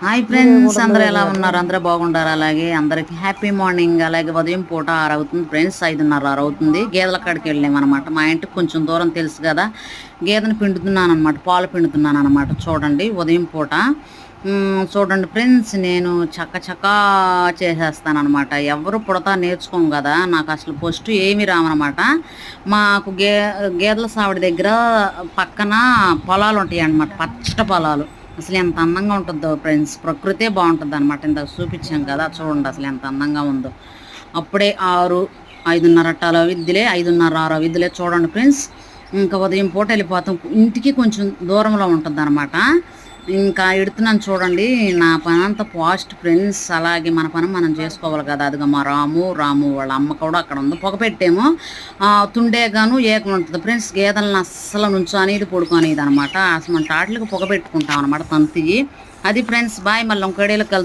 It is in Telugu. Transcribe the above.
హాయ్ ఫ్రెండ్స్, అందరూ ఎలా ఉన్నారు? అందరూ బాగుండారు. అలాగే అందరికి హ్యాపీ మార్నింగ్. అలాగే ఉదయం పూట 6 అవుతుంది ఫ్రెండ్స్, 5:30 అవుతుంది. గేదెల కాడికి వెళ్ళామన్నమాట. మా ఇంటికి కొంచెం దూరం తెలుసు కదా, గేదెను పిండుతున్నాను అనమాట, పాలు పిండుతున్నాను అనమాట. చూడండి ఉదయం పూట. చూడండి ఫ్రెండ్స్, నేను చక్క చేసేస్తానమాట. ఎవరు పుడతా నేర్చుకోం కదా, నాకు అసలు ఫస్ట్ ఏమీ రావనమాట. మాకు గేదెల సావిడి దగ్గర పక్కన పొలాలు ఉంటాయి అన్నమాట, పచ్చటి పొలాలు. అసలు ఎంత అందంగా ఉంటుందో ఫ్రెండ్స్, ప్రకృతే బాగుంటుంది అనమాట. ఇందాక చూపించాం కదా, చూడండి అసలు ఎంత అందంగా ఉందో. అప్పుడే 5:30 విద్యులే, 5:30 6 విద్యులే. చూడండి ఫ్రెండ్స్, ఇంకా ఉదయం పూట వెళ్ళిపోతాం. ఇంటికి కొంచెం దూరంలో ఉంటుంది అనమాట. ఇంకా ఎడుతున్నాను చూడండి. నా పని అంతా ఫాస్ట్ ఫ్రెండ్స్. అలాగే మన పని మనం చేసుకోవాలి కదా. అదిగా మా రాము వాళ్ళ అమ్మ కూడా అక్కడ ఉంది. పొగ పెట్టేమో తుండేగాను ఏకం ఉంటుంది ఫ్రెండ్స్. గేదెలను అస్సలు నుంచోనేది పడుకోనేది అనమాట. అసలు మన టాట్లకు పొగ పెట్టుకుంటాం అనమాట, తంతి. అది ఫ్రెండ్స్, బాయ్. మళ్ళీ ఇంకోడేళ్ళకి